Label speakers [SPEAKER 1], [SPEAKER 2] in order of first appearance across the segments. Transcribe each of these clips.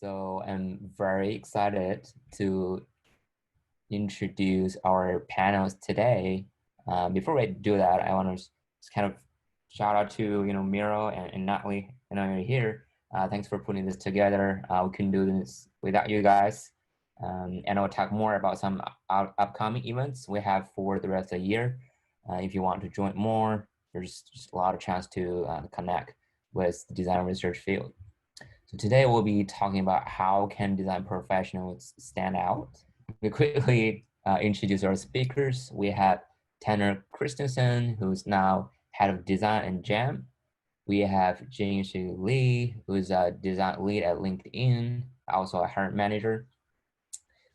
[SPEAKER 1] So I'm very excited to introduce our panels today. Before we do that, I want to just kind of shout out to Miro and Natalie. I know you're here. Thanks for putting this together. We couldn't do this without you guys. And I'll talk more about some upcoming events we have for the rest of the year. If you want to join more, there's just a lot of chance to connect with the design research field. So today we'll be talking about how can design professionals stand out. We quickly introduce our speakers. We have Tanner Christensen, who's now head of design and GEM. We have Jingxi Li, who's a design lead at LinkedIn, also a hiring manager.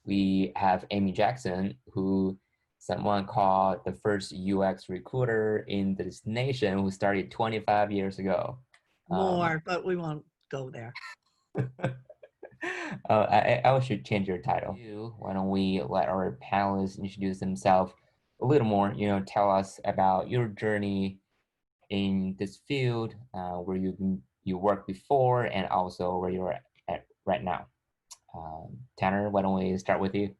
[SPEAKER 1] We have Amy Jackson, who someone called the first UX recruiter in this nation, who started 25 years ago.
[SPEAKER 2] More, but we won't go there.
[SPEAKER 1] I should change your title. Why don't we let our panelists introduce themselves a little more, tell us about your journey in this field, where you worked before and also where you're at right now. Tanner, why don't we start with you?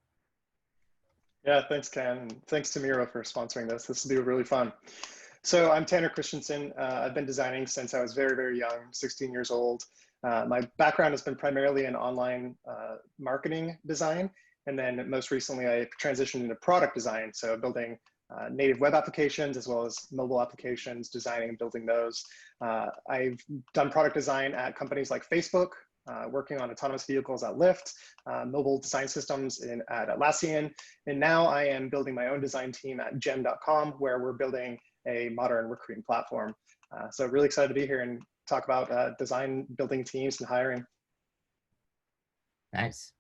[SPEAKER 3] Yeah, thanks, Ken. Thanks to Miro for sponsoring this. This will be really fun. So I'm Tanner Christensen. I've been designing since I was very, very young, 16 years old. My background has been primarily in online marketing design. And then most recently, I transitioned into product design. So building native web applications as well as mobile applications, designing and building those. I've done product design at companies like Facebook, working on autonomous vehicles at Lyft, mobile design systems at Atlassian. And now I am building my own design team at gem.com, where we're building a modern recruiting platform. So really excited to be here and talk about design, building teams, and hiring.
[SPEAKER 1] Nice.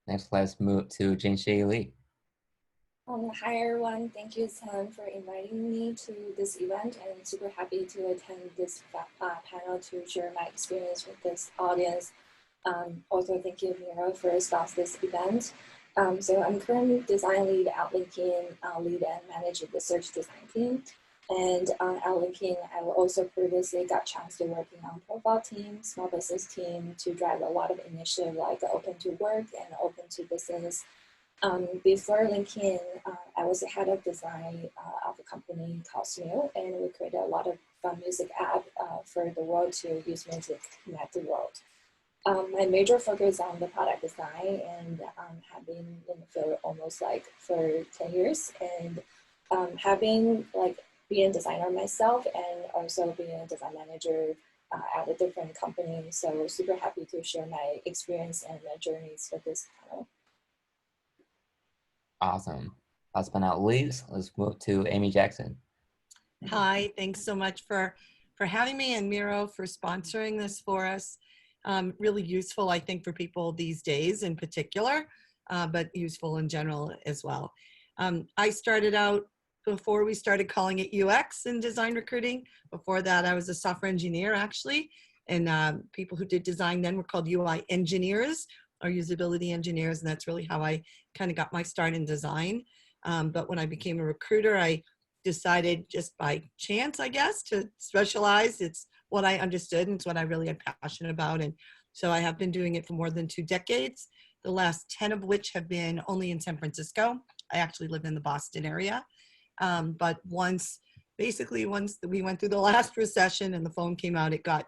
[SPEAKER 1] Next, let's move to Jingxi Li.
[SPEAKER 4] Hi everyone, thank you Sam for inviting me to this event, and I'm super happy to attend this panel to share my experience with this audience. Also, thank you Miro for starting this event. So I'm currently design lead at LinkedIn, lead and manage the search design team. And at LinkedIn, I also previously got a chance to working on profile team, small business team to drive a lot of initiative like open to work and open to business. Before LinkedIn, I was the head of design of a company called Snow, and we created a lot of fun music app for the world to use music to connect the world. My major focus on the product design, and have been in the field almost like for 10 years, and having like being a designer myself and also being a design manager at a different company. So super happy to share my experience and my journeys with this panel.
[SPEAKER 1] Awesome. Last but not least, let's move to Amy Jackson.
[SPEAKER 2] Hi, thanks so much for having me, and Miro for sponsoring this for us. Really useful, I think, for people these days in particular, but useful in general as well. I started out before we started calling it UX in design recruiting. Before that, I was a software engineer actually, and people who did design then were called UI engineers or usability engineers, and that's really how I kind of got my start in design. But when I became a recruiter, I decided just by chance, I guess, to specialize. It's what I understood and it's what I really am passionate about. And so I have been doing it for more than 2 decades, the last 10 of which have been only in San Francisco. I actually live in the Boston area. But once we went through the last recession and the phone came out, it got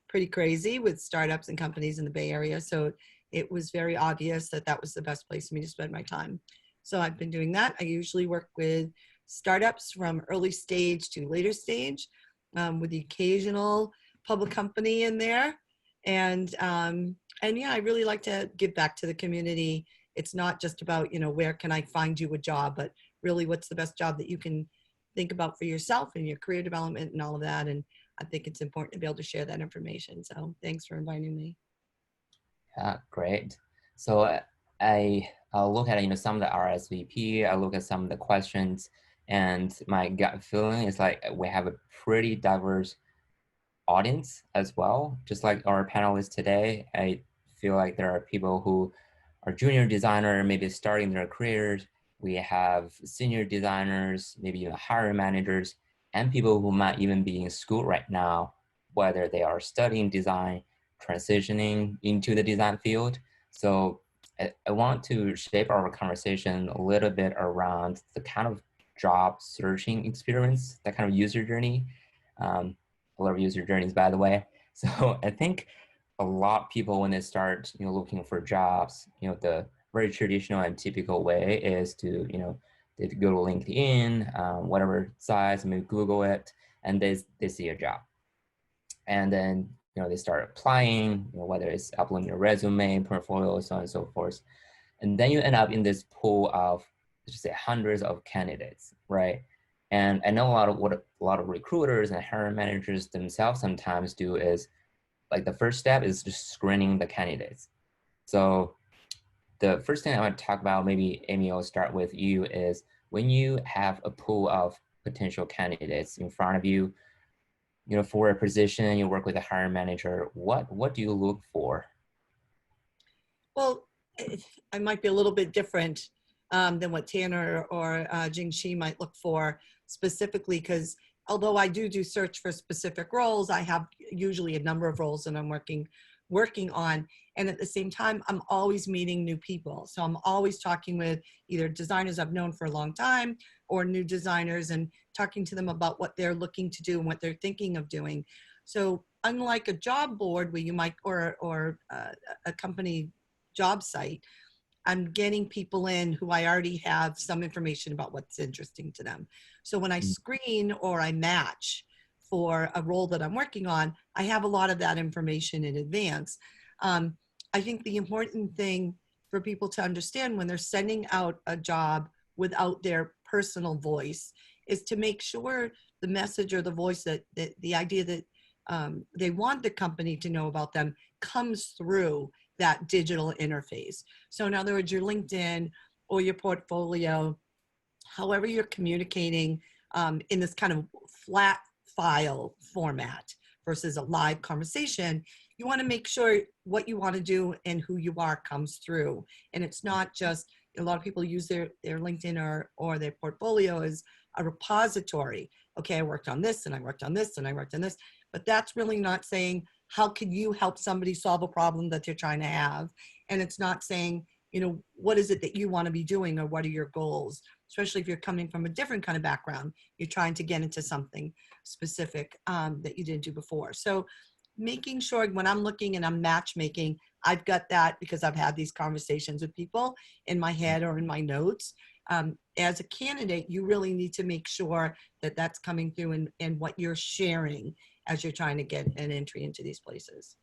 [SPEAKER 2] pretty crazy with startups and companies in the Bay Area. So it was very obvious that that was the best place for me to spend my time. So I've been doing that. I usually work with startups from early stage to later stage, with the occasional public company in there. And yeah, I really like to give back to the community. It's not just about, where can I find you a job, but really what's the best job that you can think about for yourself and your career development and all of that. And I think it's important to be able to share that information. So thanks for inviting me.
[SPEAKER 1] Yeah, great. So I look at some of the RSVP, I look at some of the questions, and my gut feeling is like we have a pretty diverse audience as well. Just like our panelists today, I feel like there are people who are junior designer, maybe starting their careers. We have senior designers, maybe even hiring managers, and people who might even be in school right now, whether they are studying design transitioning into the design field. So I want to shape our conversation a little bit around the kind of job searching experience, that kind of user journey. I love user journeys, by the way. So I think a lot of people, when they start, looking for jobs, the very traditional and typical way is to, they go to LinkedIn, whatever sites, maybe Google it, and they see a job. And then, they start applying, whether it's uploading a resume, portfolio, so on and so forth. And then you end up in this pool of, let's just say, hundreds of candidates, right? And I know what a lot of recruiters and hiring managers themselves sometimes do is, like, the first step is just screening the candidates. So the first thing I want to talk about, maybe Amy, I'll start with you, is when you have a pool of potential candidates in front of you, for a position, you work with a hiring manager, what do you look for?
[SPEAKER 2] Well, I might be a little bit different than what Tanner or Jingxi might look for specifically, because although I do search for specific roles, I have usually a number of roles that I'm working on. And at the same time, I'm always meeting new people. So I'm always talking with either designers I've known for a long time or new designers and talking to them about what they're looking to do and what they're thinking of doing. So unlike a job board where you might, or a company job site, I'm getting people in who I already have some information about what's interesting to them. So when I screen or I match for a role that I'm working on, I have a lot of that information in advance. I think the important thing for people to understand when they're sending out a job without their personal voice is to make sure the message or the voice that the idea that they want the company to know about them comes through that digital interface. So in other words, your LinkedIn or your portfolio, however you're communicating in this kind of flat file format versus a live conversation, you want to make sure what you want to do and who you are comes through. And it's not just, a lot of people use their LinkedIn or their portfolio as a repository. Okay, I worked on this and I worked on this and I worked on this, but that's really not saying, how can you help somebody solve a problem that they're trying to have? And it's not saying, what is it that you want to be doing or what are your goals? Especially if you're coming from a different kind of background, you're trying to get into something specific that you didn't do before. So making sure when I'm looking and I'm matchmaking, I've got that because I've had these conversations with people in my head or in my notes. As a candidate, you really need to make sure that that's coming through in what you're sharing as you're trying to get an entry into these places.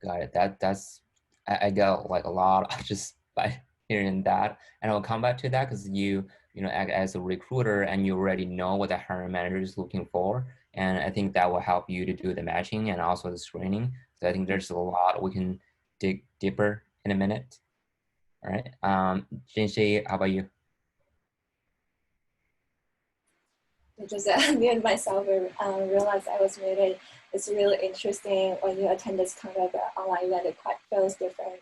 [SPEAKER 1] Got it. That's I got like a lot just by hearing that, and I'll come back to that because you act as a recruiter and you already know what the hiring manager is looking for, and I think that will help you to do the matching and also the screening. So I think there's a lot we can dig deeper in a minute. All right, Jingxi, how about you?
[SPEAKER 4] I just muted myself and realized I was muted. It's really interesting when you attend this kind of online event, it quite feels different.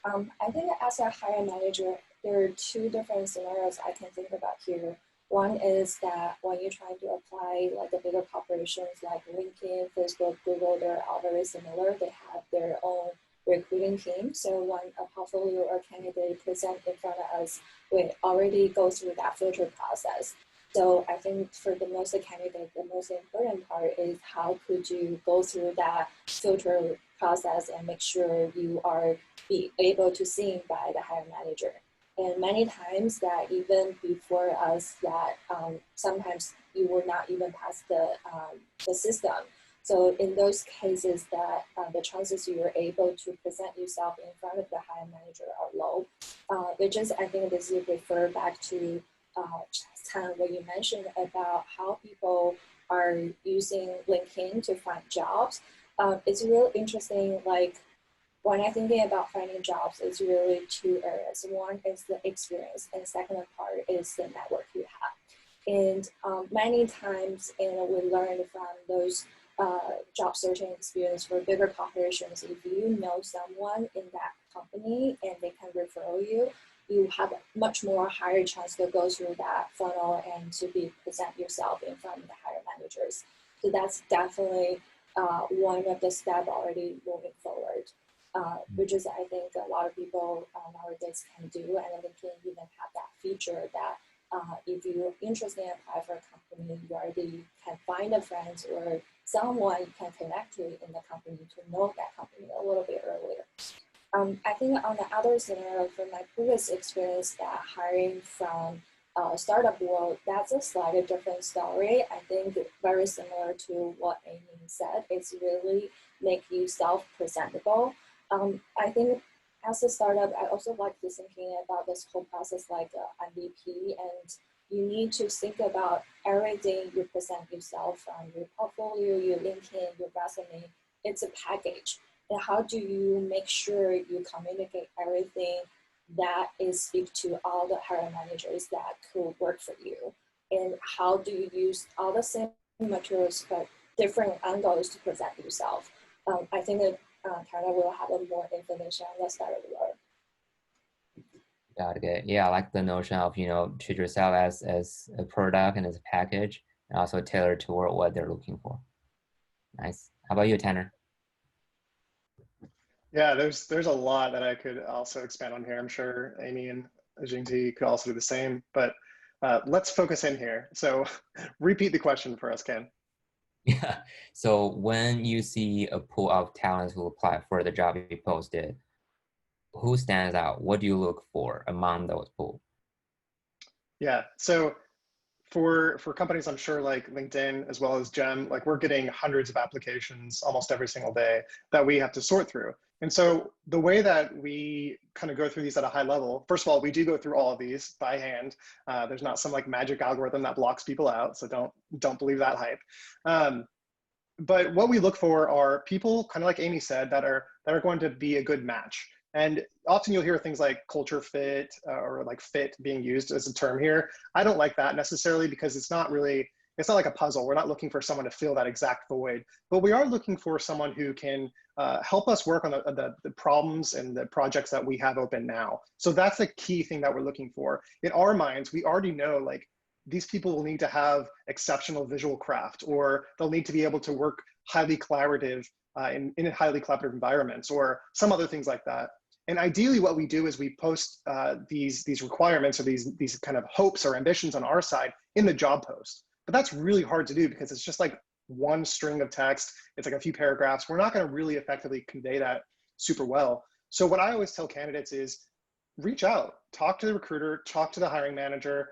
[SPEAKER 4] I think as a hiring manager, there are two different scenarios I can think about here. One is that when you're trying to apply like the bigger corporations like LinkedIn, Facebook, Google, they're all very similar. They have their own recruiting team. So when a portfolio or candidate present in front of us, we already go through that filter process. So I think for the most candidate, the most important part is how could you go through that filter process and make sure you are be able to seen by the hiring manager. And many times that even before us that sometimes you will not even pass the system. So in those cases that the chances you are able to present yourself in front of the hiring manager are low. I think this is refer back to what you mentioned about how people are using LinkedIn to find jobs. It's really interesting, like when I'm thinking about finding jobs, it's really two areas. One is the experience, and the second part is the network you have. And many times, and we learned from those job searching experience for bigger corporations, if you know someone in that company and they can refer you, you have a much more higher chance to go through that funnel and to be present yourself in front of the hiring managers. So that's definitely one of the steps already moving forward, which is I think a lot of people nowadays can do, and they can even have that feature that if you're interested in apply for a company, you already can find a friend or someone you can connect to in the company to know that company a little bit earlier. I think on the other scenario, from my previous experience, that hiring from startup world, that's a slightly different story. I think very similar to what Amy said. It's really make you self-presentable. I think as a startup, I also like to thinking about this whole process like MVP, and you need to think about everything you present yourself, your portfolio, your LinkedIn, your resume. It's a package. And how do you make sure you communicate everything that is speak to all the hiring managers that could work for you? And how do you use all the same materials but different angles to present yourself? I think that Canada will have more information on the start of the work.
[SPEAKER 1] Got it. Yeah, I like the notion of, treat yourself as a product and as a package, and also tailor toward what they're looking for. Nice. How about you, Tanner?
[SPEAKER 3] Yeah, there's a lot that I could also expand on here. I'm sure Amy and Jingxi could also do the same, but let's focus in here. So repeat the question for us, Ken.
[SPEAKER 1] Yeah. So when you see a pool of talents who apply for the job you posted, who stands out? What do you look for among those pool?
[SPEAKER 3] Yeah. So for companies, I'm sure like LinkedIn as well as Gem, like we're getting hundreds of applications almost every single day that we have to sort through. And so the way that we kind of go through these at a high level, first of all, we do go through all of these by hand. There's not some like magic algorithm that blocks people out. So don't believe that hype. But what we look for are people, kind of like Amy said, that are going to be a good match. And often you'll hear things like culture fit or like fit being used as a term here. I don't like that necessarily because it's not like a puzzle. We're not looking for someone to fill that exact void, but we are looking for someone who can help us work on the problems and the projects that we have open now. So that's the key thing that we're looking for. In our minds, we already know like these people will need to have exceptional visual craft, or they'll need to be able to work highly collaborative in highly collaborative environments, or some other things like that. And ideally what we do is we post these requirements or these kind of hopes or ambitions on our side in the job post. But that's really hard to do because it's just like one string of text. It's like a few paragraphs. We're not going to really effectively convey that super well. So what I always tell candidates is reach out, talk to the recruiter, talk to the hiring manager,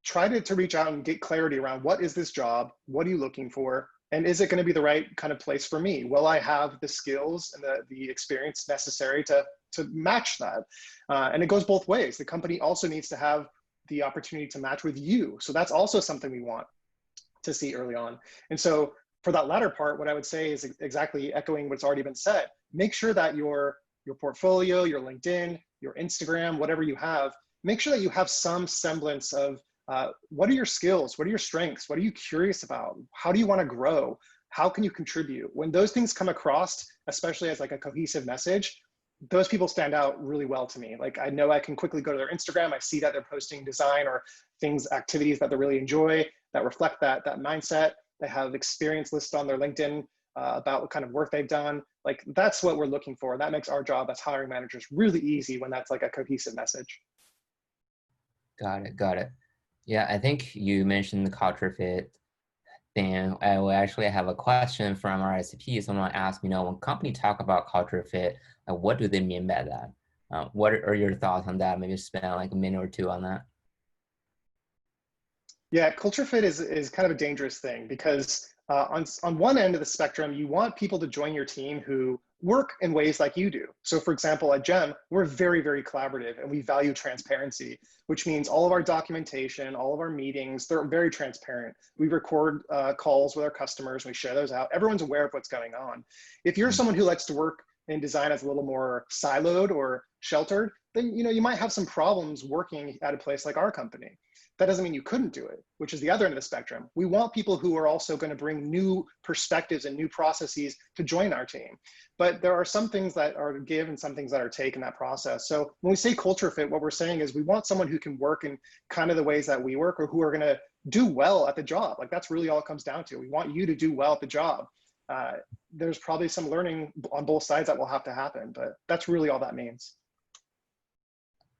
[SPEAKER 3] try to reach out and get clarity around what is this job? What are you looking for? And is it going to be the right kind of place for me? Will I have the skills and the experience necessary to match that? And it goes both ways. The company also needs to have the opportunity to match with you. So that's also something we want to see early on. And so for that latter part, what I would say is exactly echoing what's already been said. Make sure that your portfolio, your LinkedIn, your Instagram, whatever you have, make sure that you have some semblance of what are your skills? What are your strengths? What are you curious about? How do you want to grow? How can you contribute? When those things come across, especially as like a cohesive message, those people stand out really well to me. Like I know I can quickly go to their Instagram. I see that they're posting design or activities that they really enjoy that reflect that mindset. They have experience listed on their LinkedIn about what kind of work they've done. Like that's what we're looking for. That makes our job as hiring managers really easy when that's like a cohesive message.
[SPEAKER 1] Got it. Yeah, I think you mentioned the culture fit thing. I will actually have a question from our ICP. Someone asked, when company talk about culture fit, what do they mean by that? What are your thoughts on that? Maybe spend like a minute or two on that.
[SPEAKER 3] Yeah, culture fit is kind of a dangerous thing because on one end of the spectrum, you want people to join your team who work in ways like you do. So for example, at GEM, we're very, very collaborative and we value transparency, which means all of our documentation, all of our meetings, they're very transparent. We record calls with our customers, we share those out. Everyone's aware of what's going on. If you're someone who likes to work in design as a little more siloed or sheltered, then you might have some problems working at a place like our company. That doesn't mean you couldn't do it, which is the other end of the spectrum. We want people who are also going to bring new perspectives and new processes to join our team. But there are some things that are give and some things that are take in that process. So when we say culture fit, what we're saying is we want someone who can work in kind of the ways that we work or who are going to do well at the job. Like that's really all it comes down to. We want you to do well at the job. there's probably some learning on both sides that will have to happen, but that's really all that means.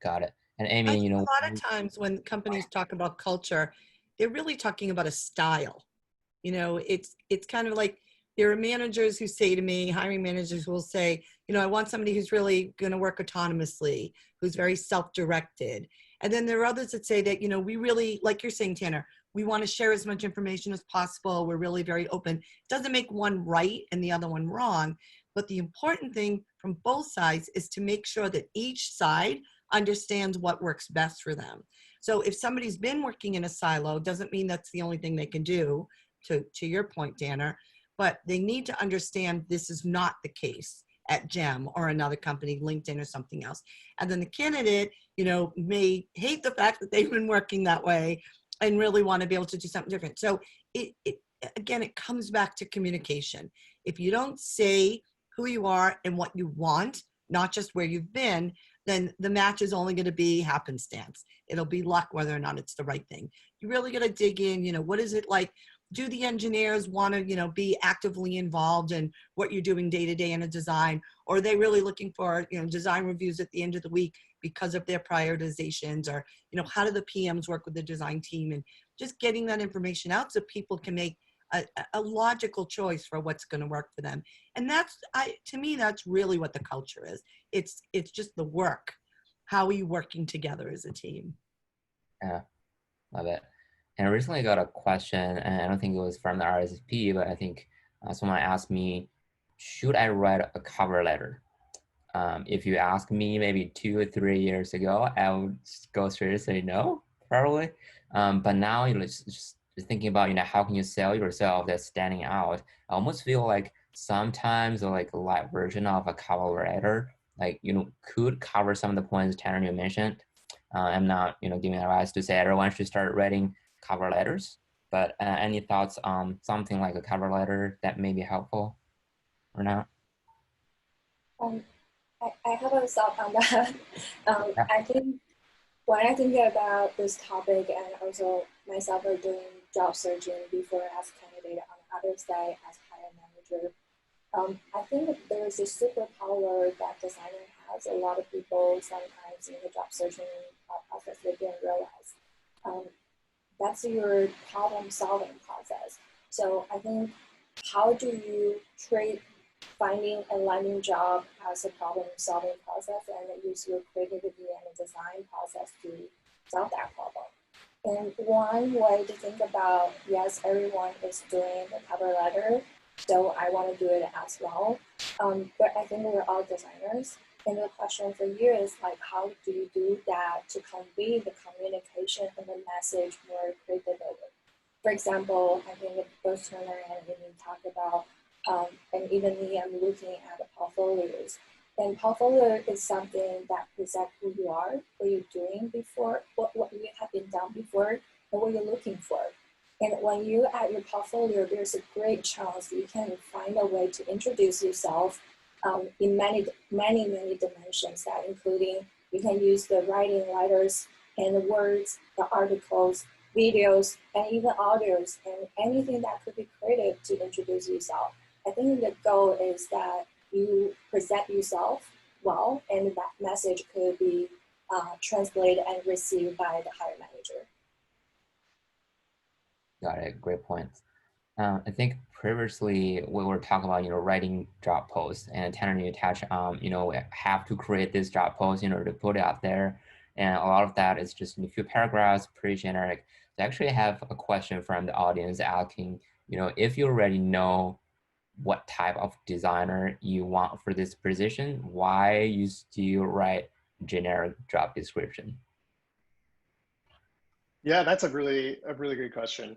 [SPEAKER 1] Got it. And
[SPEAKER 2] I
[SPEAKER 1] Amy,
[SPEAKER 2] think
[SPEAKER 1] you know,
[SPEAKER 2] a lot of times when companies talk about culture, they're really talking about a style. You know, it's kind of like there are managers who say to me, hiring managers will say, you know, I want somebody who's really going to work autonomously, who's very self-directed. And then there are others that say that, you know, we really, like you're saying, Tanner, we want to share as much information as possible. We're really very open. It doesn't make one right and the other one wrong. But the important thing from both sides is to make sure that each side understands what works best for them. So if somebody's been working in a silo, doesn't mean that's the only thing they can do, to your point, Tanner, but they need to understand this is not the case at GEM or another company, LinkedIn or something else. And then the candidate, you know, may hate the fact that they've been working that way and really want to be able to do something different. So again, it comes back to communication. If you don't say who you are and what you want, not just where you've been, then the match is only going to be happenstance. It'll be luck whether or not it's the right thing. You really got to dig in, you know, what is it like? Do the engineers want to, you know, be actively involved in what you're doing day to day in a design? Or are they really looking for, you know, design reviews at the end of the week because of their prioritizations? Or, you know, how do the PMs work with the design team? And just getting that information out so people can make a logical choice for what's going to work for them. And that's, to me, that's really what the culture is. It's just the work. How are you working together as a team?
[SPEAKER 1] Yeah, love it. And I recently got a question, and I don't think it was from the RSP, but I think someone asked me, should I write a cover letter? If you ask me maybe 2 or 3 years ago, I would go straight to say no, probably. But now, you know, just thinking about, you know, how can you sell yourself that's standing out? I almost feel like sometimes like a light version of a cover letter, like, you know, could cover some of the points Tanner you mentioned. I'm not, you know, giving advice to say everyone should start writing cover letters, but any thoughts on something like a cover letter that may be helpful or not?
[SPEAKER 4] I have a thought on that.
[SPEAKER 1] Yeah.
[SPEAKER 4] I think when I think about this topic, and also myself are doing job searching before as candidate on the other side as hiring manager, I think there is a superpower that designer has. A lot of people sometimes in the job searching process they didn't realize. That's your problem solving process. So I think how do you treat finding and landing job as a problem solving process and use your creativity and design process to solve that problem? And one way to think about, yes, everyone is doing the cover letter, so I want to do it as well. But I think we're all designers. And the question for you is like, how do you do that to convey the communication and the message more creatively? For example, I think both Turner and Amy talked about, and even me, I'm looking at the portfolios. And portfolio is something that presents who you are, what you're doing before, what you have been done before, and what you're looking for. And when you add your portfolio, there's a great chance you can find a way to introduce yourself in many dimensions, that including you can use the writing letters and the words, the articles, videos, and even audios, and anything that could be creative to introduce yourself. I think the goal is that you present yourself well, and that message could be translated and received by the hiring manager.
[SPEAKER 1] Got it. Great point. I think previously we were talking about, you know, writing job posts, and Tanner, you touched on, you know, have to create this job post in order to put it out there. And a lot of that is just in a few paragraphs, pretty generic. So I actually have a question from the audience asking, you know, if you already know what type of designer you want for this position, why you still write generic job description?
[SPEAKER 3] Yeah, that's a really great question.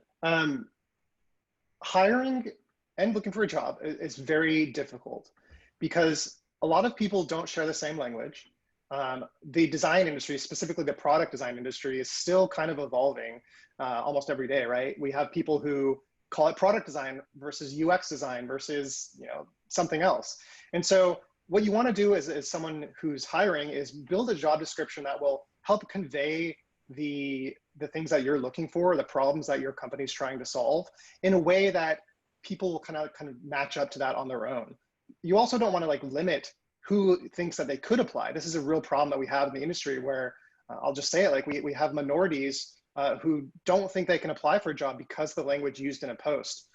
[SPEAKER 3] Hiring and looking for a job is very difficult because a lot of people don't share the same language. The design industry, specifically the product design industry, is still kind of evolving almost every day, right? We have people who call it product design versus UX design versus, you know, something else. And so what you want to do as someone who's hiring is build a job description that will help convey the things that you're looking for, the problems that your company's trying to solve, in a way that people will kind of match up to that on their own. You also don't want to like limit who thinks that they could apply. This is a real problem that we have in the industry where I'll just say it, like we have minorities who don't think they can apply for a job because of the language used in a post.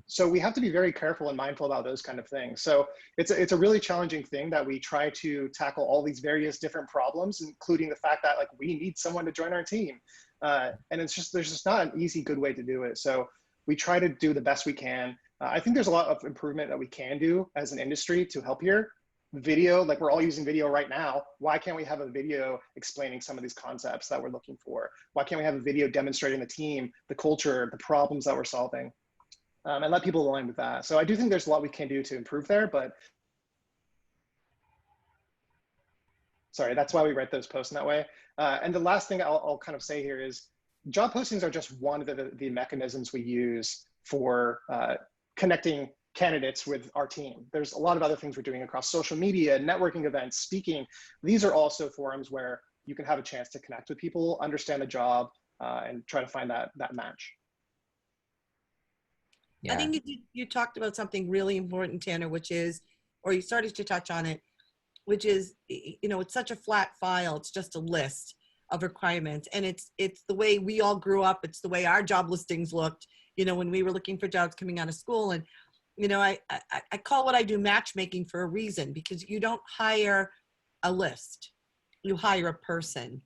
[SPEAKER 3] So we have to be very careful and mindful about those kind of things. So it's a really challenging thing that we try to tackle all these various different problems, including the fact that like we need someone to join our team. And there's just not an easy, good way to do it. So we try to do the best we can. I think there's a lot of improvement that we can do as an industry to help here. Video, like we're all using video right now. Why can't we have a video explaining some of these concepts that we're looking for? Why can't we have a video demonstrating the team, the culture, the problems that we're solving, and let people align with that? So I do think there's a lot we can do to improve there, but sorry, that's why we write those posts in that way. And the last thing I'll kind of say here is job postings are just one of the mechanisms we use for connecting candidates with our team. There's a lot of other things we're doing across social media, networking events, speaking. These are also forums where you can have a chance to connect with people, understand the job, and try to find that match.
[SPEAKER 1] Yeah.
[SPEAKER 2] I think you talked about something really important, Tanner, which is, or you started to touch on it, which is, you know, it's such a flat file. It's just a list of requirements. And it's the way we all grew up. It's the way our job listings looked, you know, when we were looking for jobs coming out of school. And you know, I call what I do matchmaking for a reason, because you don't hire a list, you hire a person.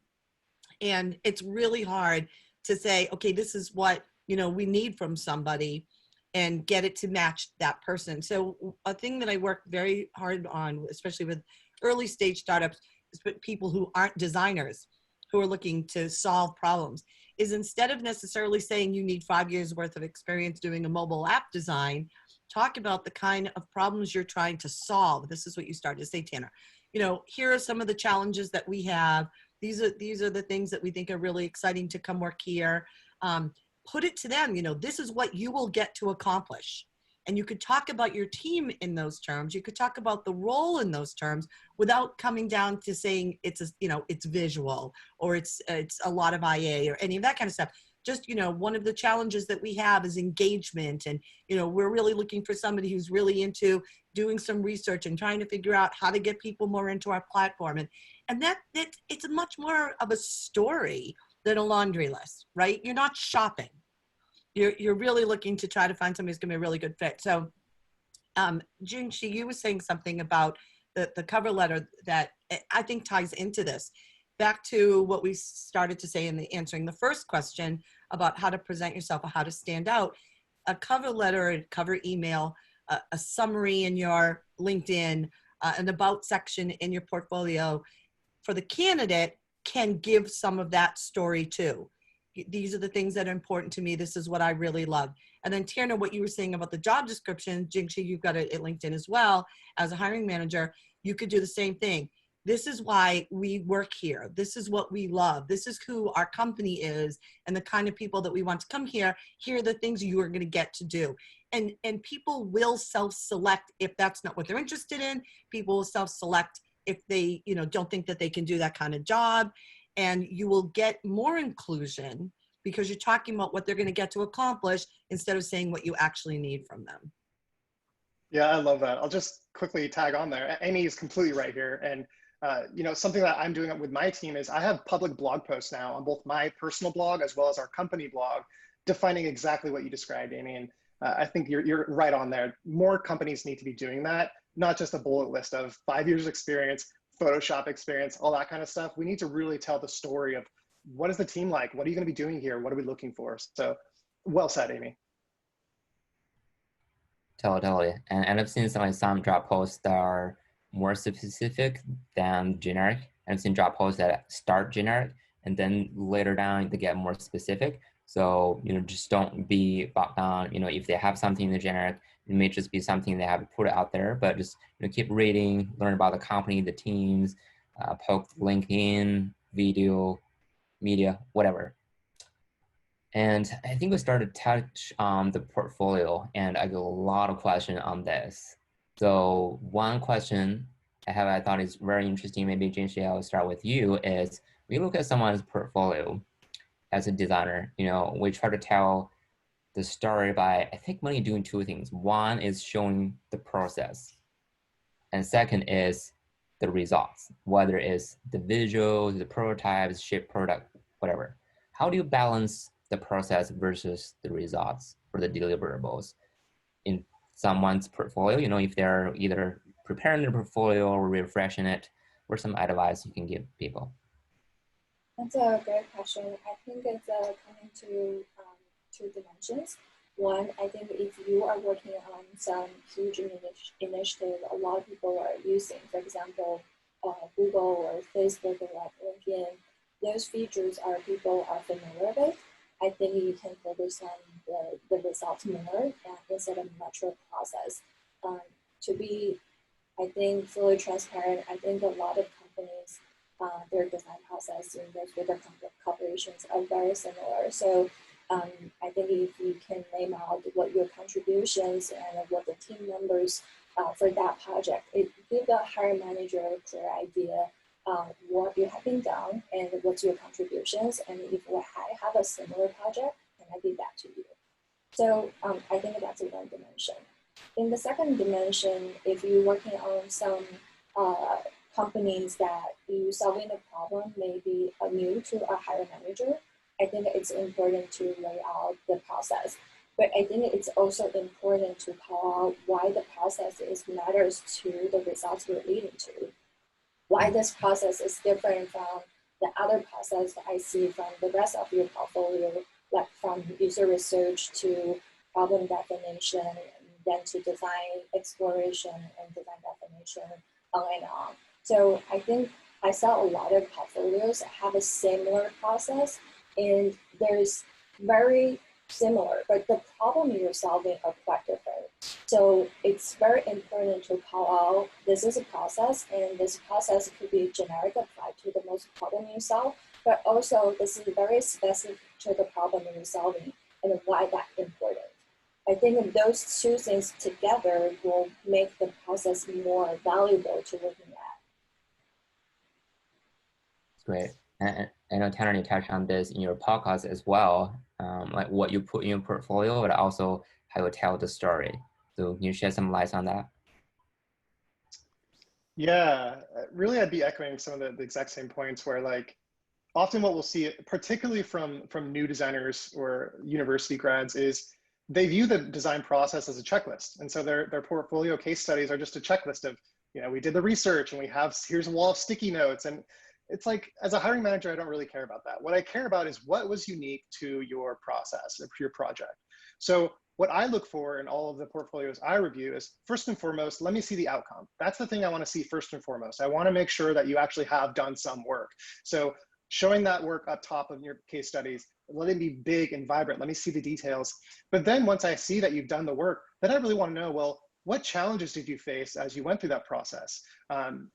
[SPEAKER 2] And it's really hard to say, okay, this is what, you know, we need from somebody and get it to match that person. So a thing that I work very hard on, especially with early stage startups, is people who aren't designers, who are looking to solve problems, is instead of necessarily saying you need 5 years worth of experience doing a mobile app design, talk about the kind of problems you're trying to solve. This is what you started to say, Tanner. You know, here are some of the challenges that we have. These are the things that we think are really exciting to come work here. Put it to them, you know, this is what you will get to accomplish. And you could talk about your team in those terms. You could talk about the role in those terms without coming down to saying it's, it's visual or it's a lot of IA or any of that kind of stuff. Just, you know, one of the challenges that we have is engagement. And, you know, we're really looking for somebody who's really into doing some research and trying to figure out how to get people more into our platform. And that it's much more of a story than a laundry list, right? You're not shopping. You're really looking to try to find somebody who's going to be a really good fit. So, Jingxi, you were saying something about the cover letter that I think ties into this. Back to what we started to say in the answering the first question about how to present yourself or how to stand out. A cover letter, a cover email, a summary in your LinkedIn, an about section in your portfolio for the candidate can give some of that story too. These are the things that are important to me. This is what I really love. And then Tierna, what you were saying about the job description, Jingxi, you've got it at LinkedIn as well. As a hiring manager, you could do the same thing. This is why we work here. This is what we love. This is who our company is and the kind of people that we want to come here. Here are the things you are going to get to do. And people will self-select if that's not what they're interested in. People will self-select if they, you know, don't think that they can do that kind of job. And you will get more inclusion because you're talking about what they're going to get to accomplish instead of saying what you actually need from them.
[SPEAKER 3] Yeah, I love that. I'll just quickly tag on there. Amy is completely right here. And you know, something that I'm doing with my team is I have public blog posts now on both my personal blog as well as our company blog, defining exactly what you described, Amy. And I think you're right on there. More companies need to be doing that, not just a bullet list of 5 years experience, Photoshop experience, all that kind of stuff. We need to really tell the story of what is the team like? What are you going to be doing here? What are we looking for? So well said, Amy.
[SPEAKER 1] Totally. And I've seen some job posts that are more specific than generic. I've seen job posts that start generic and then later down they get more specific. So, you know, just don't be bogged down. You know, if they have something in the generic, it may just be something they have to put out there, but just, you know, keep reading, learn about the company, the teams, poke LinkedIn, video, media, whatever. And I think we started to touch on the portfolio, and I get a lot of questions on this. So one question I thought is very interesting, maybe Jingxi, I'll start with you, is we look at someone's portfolio as a designer, you know, we try to tell the story by, I think, mainly doing two things. One is showing the process, and second is the results, whether it's the visuals, the prototypes, shape product, whatever. How do you balance the process versus the results for the deliverables in someone's portfolio? You know, if they're either preparing their portfolio or refreshing it, or some advice you can give people?
[SPEAKER 4] That's a great question. I think it's coming to two dimensions. One, I think if you are working on some huge initiative, a lot of people are using, for example, Google or Facebook or like LinkedIn, those features are people are familiar with. I think you can focus on the results more instead of mature process. To be, I think, fully transparent, I think a lot of companies, their design process in those bigger corporations are very similar. So I think if you can name out what your contributions and what the team members for that project, it gives the hiring manager a clear idea what you have been done and what's your contributions. And if I have a similar project, can I give that to you? So I think that's one dimension. In the second dimension, if you're working on some companies that you solving the problem may be new to a hiring manager, I think it's important to lay out the process. But I think it's also important to call out why the process matters to the results we're leading to. Why this process is different from the other process that I see from the rest of your portfolio, like from user research to problem definition, and then to design exploration and design definition, on and on. So I think I saw a lot of portfolios that have a similar process, and there's very similar, but the problem you're solving are quite different. So it's very important to call out this is a process, and this process could be generic applied to the most problem you solve, but also this is very specific to the problem you're solving and why that's important. I think those two things together will make the process more valuable to looking at.
[SPEAKER 1] Great. And I know, Tanner, you touched on this in your podcast as well, like what you put in your portfolio, but also how you tell the story. So can you shed some light on that?
[SPEAKER 3] Yeah, really, I'd be echoing some of the exact same points where, like, often what we'll see, particularly from new designers or university grads, is they view the design process as a checklist. And so their portfolio case studies are just a checklist of, you know, we did the research and here's a wall of sticky notes. And it's like, as a hiring manager, I don't really care about that. What I care about is what was unique to your process or your project. So what I look for in all of the portfolios I review is, first and foremost, let me see the outcome. That's the thing I want to see first and foremost. I want to make sure that you actually have done some work. So showing that work up top of your case studies, let it be big and vibrant. Let me see the details. But then once I see that you've done the work, then I really want to know, well, what challenges did you face as you went through that process?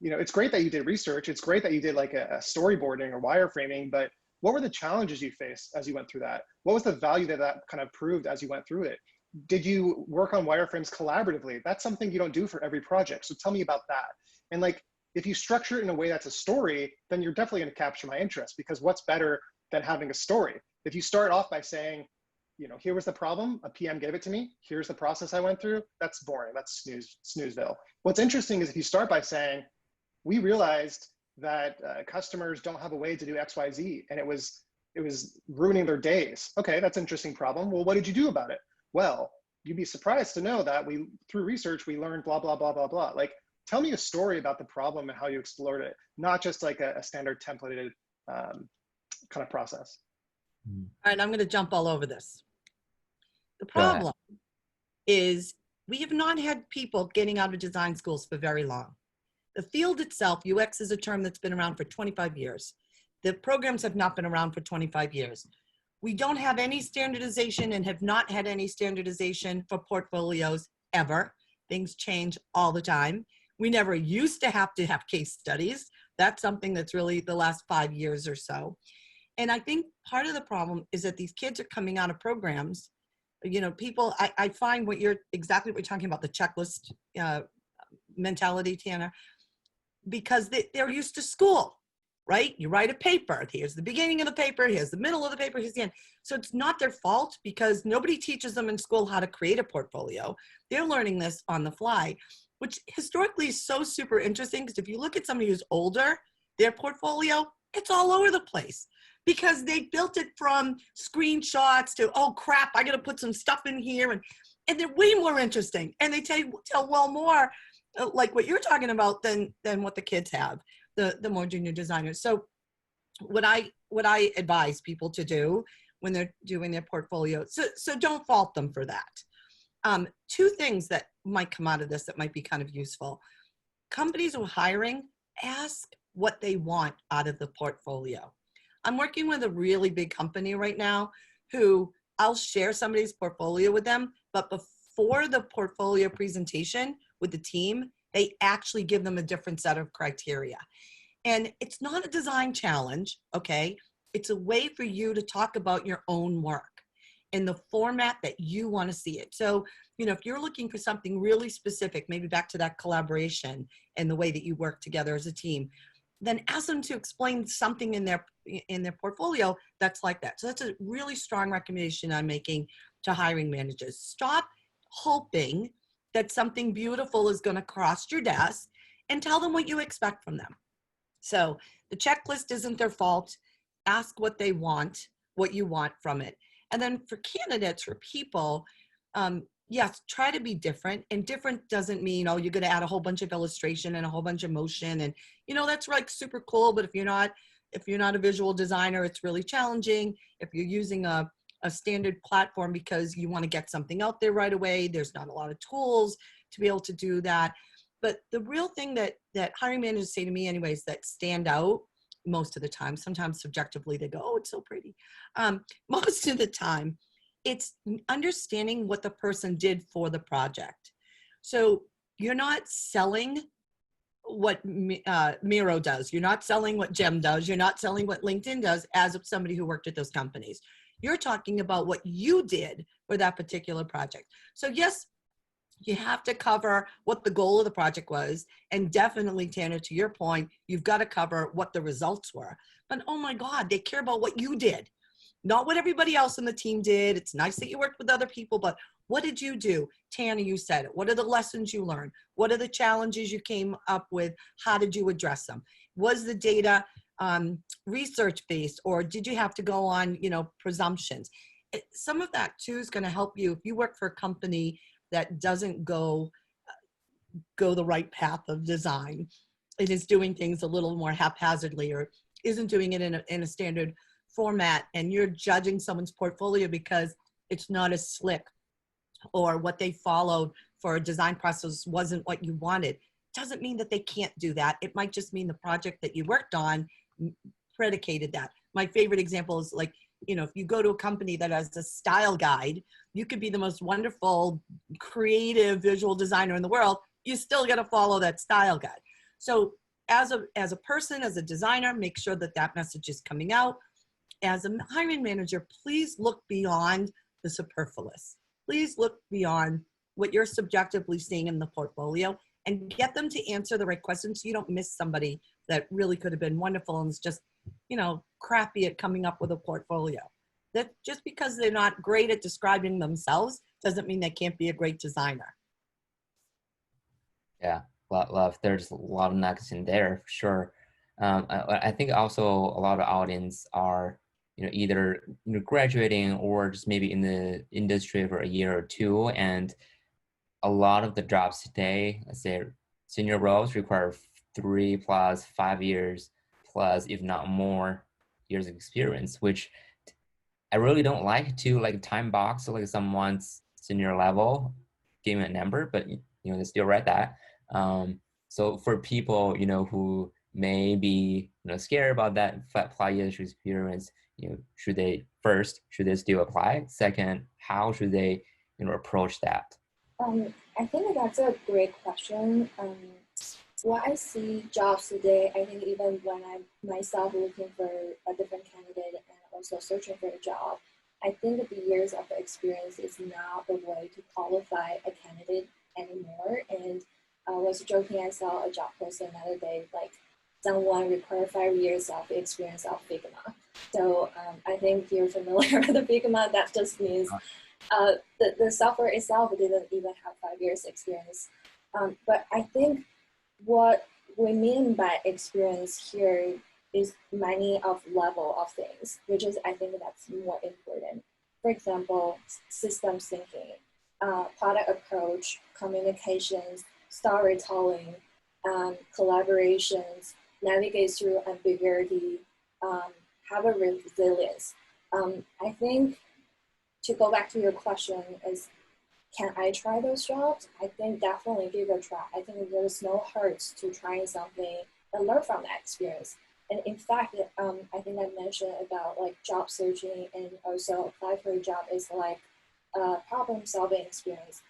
[SPEAKER 3] You know, it's great that you did research. It's great that you did like a storyboarding or wireframing, but what were the challenges you faced as you went through that? What was the value that kind of proved as you went through it? Did you work on wireframes collaboratively? That's something you don't do for every project. So tell me about that. And like, if you structure it in a way that's a story, then you're definitely going to capture my interest, because what's better than having a story? If you start off by saying, you know, here was the problem, a PM gave it to me, here's the process I went through, that's boring, that's snoozeville. What's interesting is if you start by saying, we realized that customers don't have a way to do XYZ, and it was ruining their days. Okay, that's an interesting problem. Well, what did you do about it? Well, you'd be surprised to know that through research, we learned blah, blah, blah, blah, blah. Like, tell me a story about the problem and how you explored it, not just like a standard templated kind of process.
[SPEAKER 2] All right, I'm going to jump all over this. The problem is we have not had people getting out of design schools for very long. The field itself, UX is a term that's been around for 25 years. The programs have not been around for 25 years. We don't have any standardization and have not had any standardization for portfolios ever. Things change all the time. We never used to have case studies. That's something that's really the last 5 years or so. And I think part of the problem is that these kids are coming out of programs. You know, people, I find exactly what you're talking about, the checklist mentality, Tanner, because they're used to school. right? You write a paper. Here's the beginning of the paper. Here's the middle of the paper. Here's the end. So it's not their fault because nobody teaches them in school how to create a portfolio. They're learning this on the fly, which historically is so super interesting because if you look at somebody who's older, their portfolio, it's all over the place because they built it from screenshots to, oh crap, I got to put some stuff in here. And they're way more interesting. And they tell well more like what you're talking about than what the kids have, the more junior designers. So what I advise people to do when they're doing their portfolio, so don't fault them for that. Two things that might come out of this that might be kind of useful. Companies who are hiring, ask what they want out of the portfolio. I'm working with a really big company right now who I'll share somebody's portfolio with them, but before the portfolio presentation with the team, they actually give them a different set of criteria. And it's not a design challenge, okay? It's a way for you to talk about your own work in the format that you want to see it. So, you know, if you're looking for something really specific, maybe back to that collaboration and the way that you work together as a team, then ask them to explain something in their portfolio that's like that. So that's a really strong recommendation I'm making to hiring managers. Stop hoping that something beautiful is going to cross your desk and tell them what you expect from them. So the checklist isn't their fault. Ask what they want, what you want from it. And then for candidates, for people, yes, try to be different. And different doesn't mean, oh, you're going to add a whole bunch of illustration and a whole bunch of motion. And, you know, that's like super cool. But if you're not a visual designer, it's really challenging. If you're using a standard platform because you want to get something out there right away, there's not a lot of tools to be able to do that. But the real thing that hiring managers say to me anyways that stand out most of the time, sometimes subjectively they go, oh, it's so pretty. Most of the time, it's understanding what the person did for the project. So you're not selling what Miro does. You're not selling what Gem does. You're not selling what LinkedIn does as somebody who worked at those companies. You're talking about what you did for that particular project. So yes, you have to cover what the goal of the project was. And definitely, Tanner, to your point, you've got to cover what the results were. But oh my God, they care about what you did, not what everybody else in the team did. It's nice that you worked with other people, but what did you do? Tanner, you said it. What are the lessons you learned? What are the challenges you came up with? How did you address them? Was the data research-based, or did you have to go on, you know, presumptions? Some of that too is going to help you if you work for a company that doesn't go the right path of design. It is doing things a little more haphazardly or isn't doing it in a standard format, and you're judging someone's portfolio because it's not as slick or what they followed for a design process wasn't what you wanted. Doesn't mean that they can't do that. It might just mean the project that you worked on predicated that. My favorite example is like, you know, if you go to a company that has a style guide, you could be the most wonderful, creative visual designer in the world. You still got to follow that style guide. So as a person, as a designer, make sure that that message is coming out. As a hiring manager, please look beyond the superfluous. Please look beyond what you're subjectively seeing in the portfolio and get them to answer the right questions so you don't miss somebody that really could have been wonderful and is just, you know, crappy at coming up with a portfolio. That just because they're not great at describing themselves doesn't mean they can't be a great designer.
[SPEAKER 1] Yeah, love. There's a lot of nuggets in there for sure. I think also a lot of audience are, you know, either, you know, graduating or just maybe in the industry for a year or two, and a lot of the jobs today, let's say senior roles, require 3+ 5 years plus, if not more, years of experience, which I really don't like to like time box like someone's senior level, give me a number, but you know, they still write that. So for people, you know, who may be, you know, scared about that 5 years experience, you know, should they still apply? Second, how should they, you know, approach that?
[SPEAKER 4] I think that's a great question. What I see jobs today, I think even when I'm myself looking for a different candidate and also searching for a job, I think that the years of experience is not the way to qualify a candidate anymore. And I was joking, I saw a job post the other day, like someone require 5 years of experience of Figma. So I think you're familiar with the Figma. That just means the software itself didn't even have 5 years experience. But I think what we mean by experience here is many of level of things, which is, I think that's more important. For example, systems thinking, product approach, communications, storytelling, collaborations, navigate through ambiguity, have a resilience. I think to go back to your question is, can I try those jobs? I think definitely give it a try. I think there's no hurts to trying something and learn from that experience. And in fact, I think I mentioned about like job searching and also apply for a job is like a problem solving experience.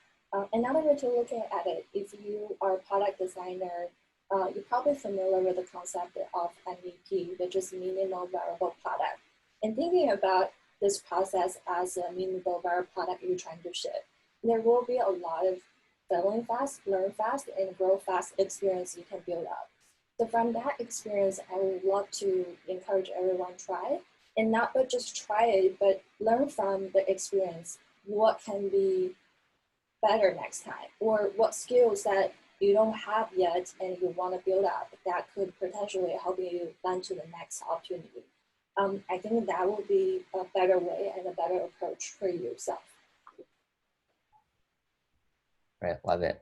[SPEAKER 4] Another way to look at it, if you are a product designer, you're probably familiar with the concept of MVP, which is minimal viable product. And thinking about this process as a minimal viable product you're trying to ship, there will be a lot of failing fast, learn fast, and grow fast experience you can build up. So from that experience, I would love to encourage everyone to try, and not but just try it, but learn from the experience what can be better next time, or what skills that you don't have yet and you want to build up that could potentially help you land to the next opportunity. I think that will be a better way and a better approach for yourself.
[SPEAKER 1] Right, love it.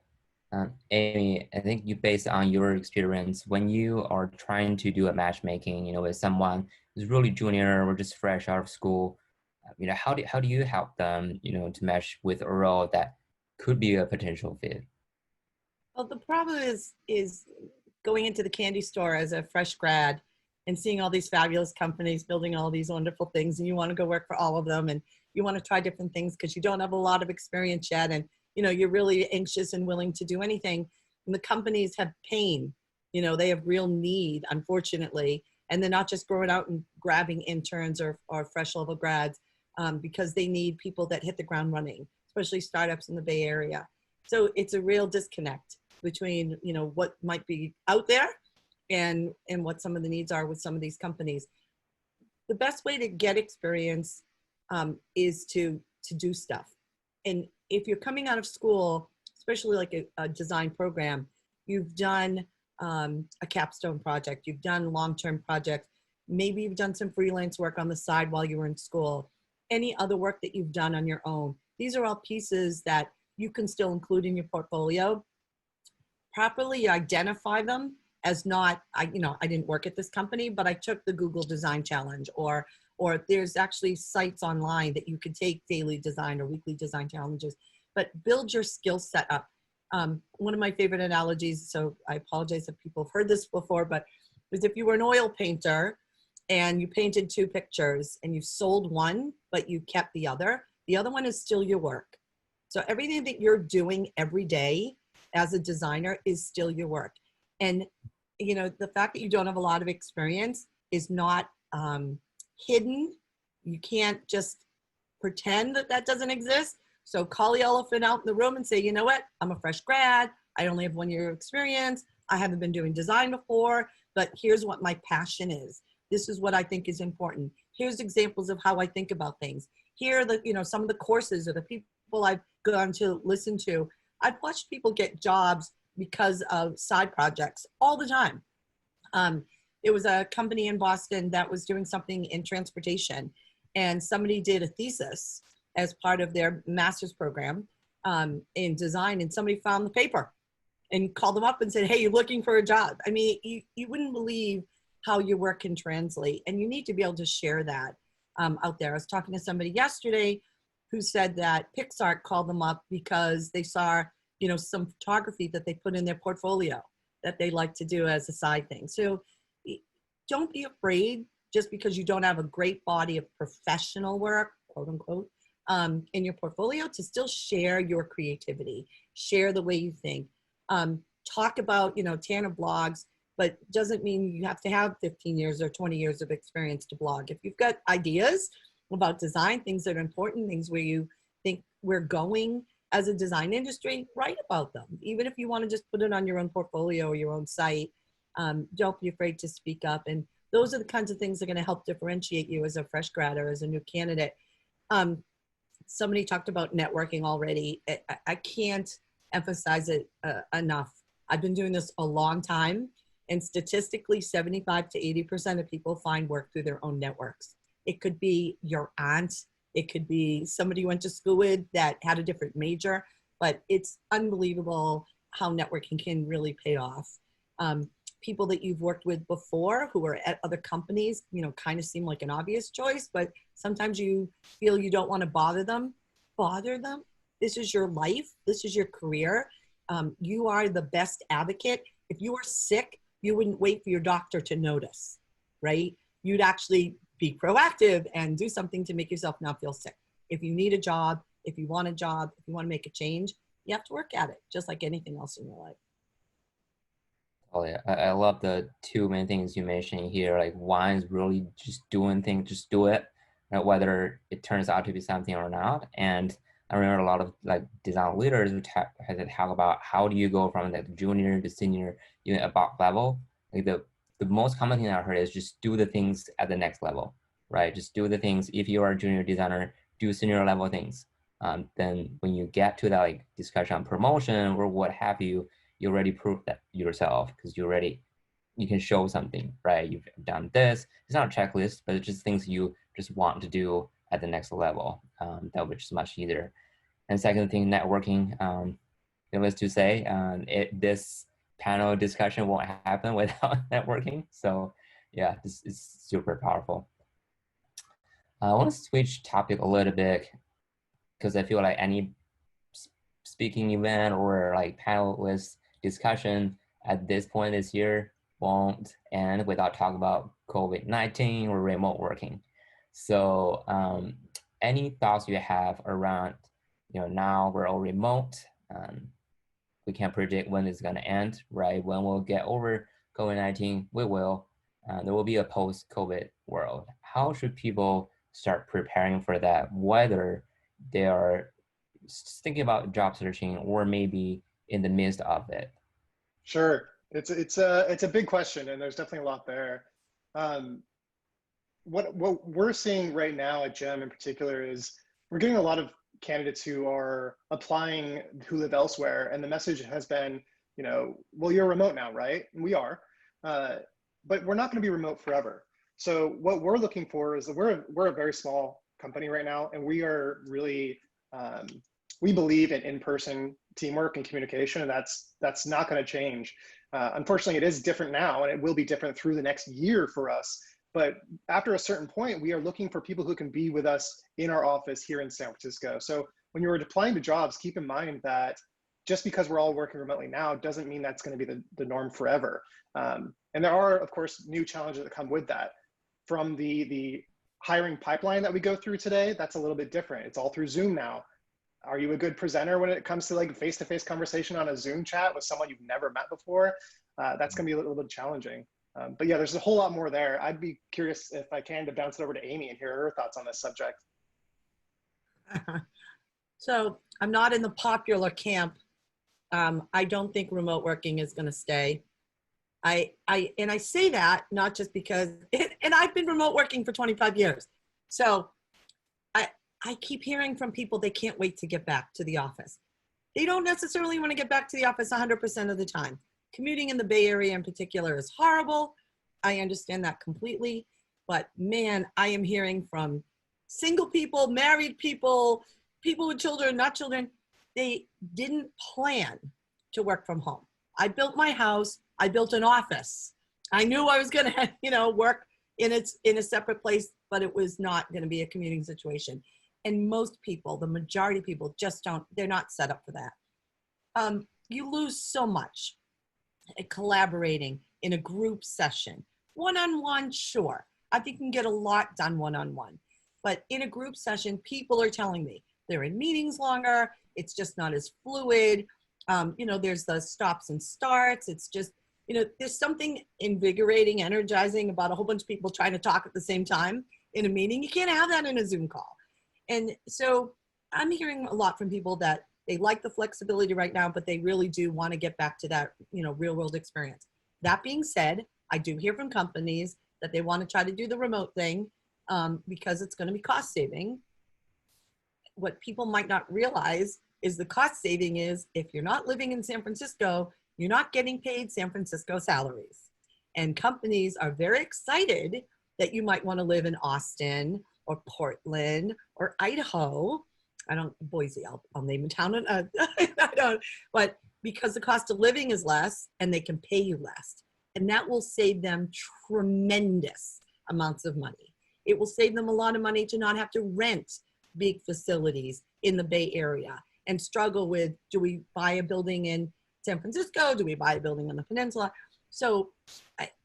[SPEAKER 1] Amy, I think you, based on your experience, when you are trying to do a matchmaking, with someone who's really junior or just fresh out of school, how do you help them, to match with a role that could be a potential fit?
[SPEAKER 2] Well, the problem is going into the candy store as a fresh grad and seeing all these fabulous companies building all these wonderful things, and you want to go work for all of them, and you want to try different things because you don't have a lot of experience yet, and you're really anxious and willing to do anything. And the companies have pain, they have real need, unfortunately, and they're not just going out and grabbing interns or fresh level grads because they need people that hit the ground running, especially startups in the Bay Area. So it's a real disconnect between, what might be out there and what some of the needs are with some of these companies. The best way to get experience is to do stuff. And if you're coming out of school, especially like a design program, you've done a capstone project, you've done long-term projects, maybe you've done some freelance work on the side while you were in school, any other work that you've done on your own. These are all pieces that you can still include in your portfolio. Properly identify them as not, I didn't work at this company, but I took the Google Design Challenge, or there's actually sites online that you could take daily design or weekly design challenges, but build your skill set up. One of my favorite analogies, so I apologize if people have heard this before, but is if you were an oil painter and you painted 2 pictures and you sold one, but you kept the other one is still your work. So everything that you're doing every day as a designer is still your work. And, the fact that you don't have a lot of experience is not hidden. You can't just pretend that that doesn't exist. So call the elephant out in the room and say, you know what, I'm a fresh grad. I only have 1 year of experience. I haven't been doing design before, but here's what my passion is. This is what I think is important. Here's examples of how I think about things. Here are the, some of the courses or the people I've gone to listen to. I've watched people get jobs because of side projects all the time. There was a company in Boston that was doing something in transportation, and somebody did a thesis as part of their master's program in design, and somebody found the paper and called them up and said, hey, you're looking for a job. I mean, you wouldn't believe how your work can translate, and you need to be able to share that out there. I was talking to somebody yesterday who said that Pixar called them up because they saw, some photography that they put in their portfolio that they like to do as a side thing. So don't be afraid just because you don't have a great body of professional work, quote unquote, in your portfolio, to still share your creativity, share the way you think. Talk about, Tanner blogs, but doesn't mean you have to have 15 years or 20 years of experience to blog. If you've got ideas about design, things that are important, things where you think we're going as a design industry, write about them. Even if you want to just put it on your own portfolio or your own site, Don't be afraid to speak up. And those are the kinds of things that are going to help differentiate you as a fresh grad or as a new candidate. Somebody talked about networking already. I can't emphasize it enough. I've been doing this a long time, and statistically 75 to 80% of people find work through their own networks. It could be your aunt, it could be somebody you went to school with that had a different major, but it's unbelievable how networking can really pay off. People that you've worked with before who are at other companies, you know, kind of seem like an obvious choice, but sometimes you feel you don't want to bother them. Bother them. This is your life. This is your career. You are the best advocate. If you were sick, you wouldn't wait for your doctor to notice, right? You'd actually be proactive and do something to make yourself not feel sick. If you need a job, if you want a job, if you want to make a change, you have to work at it, just like anything else in your life.
[SPEAKER 1] Oh yeah, I love the two main things you mentioned here. Like one is really just doing things, just do it, right? Whether it turns out to be something or not. And I remember a lot of like design leaders who had to talk about how do you go from like junior to senior, even above level. Like the most common thing I heard is just do the things at the next level, right? Just do the things. If you are a junior designer, do senior level things. Then when you get to that like discussion on promotion or what have you, you already proved that yourself because you can show something, right? You've done this. It's not a checklist, but it's just things you just want to do at the next level. That which is much easier. And second thing, networking. Needless to say, this panel discussion won't happen without networking. So yeah, this is super powerful. I want to switch topic a little bit because I feel like any speaking event or like panelist discussion at this point this year won't end without talking about COVID-19 or remote working. So any thoughts you have around, now we're all remote. We can't predict when it's going to end, right? When we'll get over COVID-19, we will. There will be a post-COVID world. How should people start preparing for that, whether they are thinking about job searching or maybe in the midst of it?
[SPEAKER 3] Sure, it's a big question, and there's definitely a lot there. What we're seeing right now at GEM in particular is we're getting a lot of candidates who are applying who live elsewhere, and the message has been, well, you're remote now, right? And we are, but we're not going to be remote forever. So what we're looking for is that we're a very small company right now, and we are really we believe in in-person teamwork and communication, and that's not going to change. Unfortunately, it is different now, and it will be different through the next year for us. But after a certain point, we are looking for people who can be with us in our office here in San Francisco. So when you're applying to jobs, keep in mind that just because we're all working remotely now doesn't mean that's going to be the norm forever. And there are, of course, new challenges that come with that. From the hiring pipeline that we go through today, that's a little bit different. It's all through Zoom now. Are you a good presenter when it comes to like face-to-face conversation on a Zoom chat with someone you've never met before? That's going to be a little bit challenging. But yeah, there's a whole lot more there. I'd be curious if I can to bounce it over to Amy and hear her thoughts on this subject.
[SPEAKER 2] So I'm not in the popular camp. I don't think remote working is going to stay. And I say that not just because, and I've been remote working for 25 years. So I keep hearing from people they can't wait to get back to the office. They don't necessarily want to get back to the office 100% of the time. Commuting in the Bay Area in particular is horrible. I understand that completely. But man, I am hearing from single people, married people, people with children, not children. They didn't plan to work from home. I built my house. I built an office. I knew I was going to, work in a separate place, but it was not going to be a commuting situation. And most people, the majority of people just they're not set up for that. You lose so much collaborating in a group session. One-on-one, sure. I think you can get a lot done one-on-one. But in a group session, people are telling me they're in meetings longer. It's just not as fluid. There's the stops and starts. It's just, there's something invigorating, energizing about a whole bunch of people trying to talk at the same time in a meeting. You can't have that in a Zoom call. And so I'm hearing a lot from people that they like the flexibility right now, but they really do want to get back to that, real world experience. That being said, I do hear from companies that they want to try to do the remote thing because it's going to be cost saving. What people might not realize is the cost saving is if you're not living in San Francisco, you're not getting paid San Francisco salaries. And companies are very excited that you might want to live in Austin or Portland or Idaho. Boise, I'll name a town. I don't, but because the cost of living is less and they can pay you less. And that will save them tremendous amounts of money. It will save them a lot of money to not have to rent big facilities in the Bay Area and struggle with, do we buy a building in San Francisco? Do we buy a building on the peninsula? So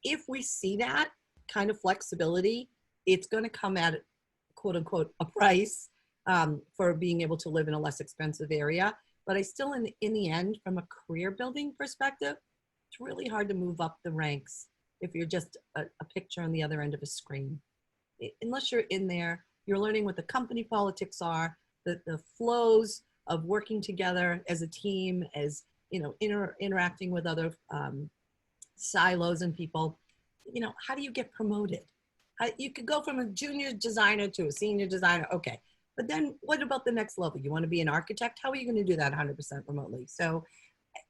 [SPEAKER 2] if we see that kind of flexibility, it's going to come at, quote unquote, a price for being able to live in a less expensive area. But I still, in the end, from a career building perspective, it's really hard to move up the ranks if you're just a picture on the other end of a screen. Unless you're in there, you're learning what the company politics are, the flows of working together as a team, as interacting with other silos and people. How do you get promoted? You could go from a junior designer to a senior designer, okay. But then what about the next level? You want to be an architect? How are you going to do that 100% remotely? So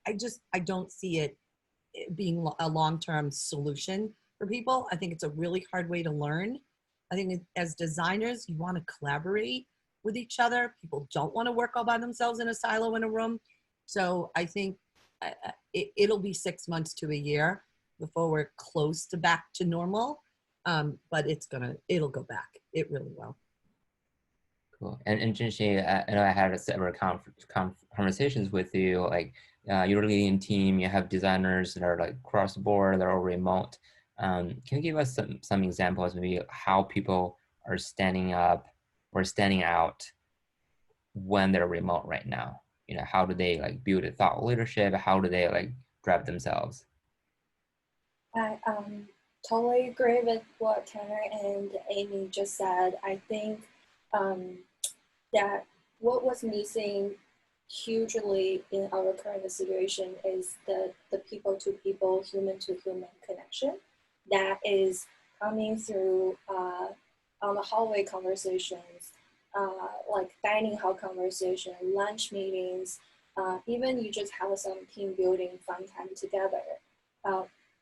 [SPEAKER 2] I don't see it being a long-term solution for people. I think it's a really hard way to learn. I think as designers, you want to collaborate with each other. People don't want to work all by themselves in a silo in a room. So I think it'll be 6 months to a year before we're close to back to normal. But it'll go back. It really will.
[SPEAKER 1] Cool. And Jingxi, I know I had several conversations with you. Like you're leading a team, you have designers that are like cross board, they're all remote. Can you give us some examples, maybe how people are standing up or standing out when they're remote right now? How do they like build a thought leadership? How do they like drive themselves?
[SPEAKER 4] I totally agree with what Tanner and Amy just said. I think that what was missing hugely in our current situation is the people-to-people, human-to-human connection that is coming through on the hallway conversations, like dining hall conversation, lunch meetings, even you just have some team building fun time together.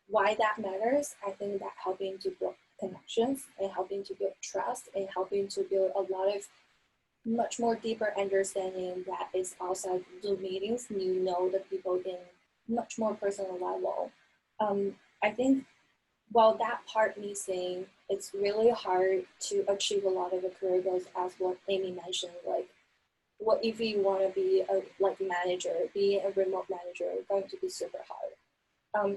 [SPEAKER 4] Why that matters, I think that helping to build connections and helping to build trust and helping to build a lot of much more deeper understanding that is outside Zoom meetings. You know the people in much more personal level. I think while that part missing, it's really hard to achieve a lot of the career goals, as what Amy mentioned. Like, what if you want to be a manager, be a remote manager, going to be super hard.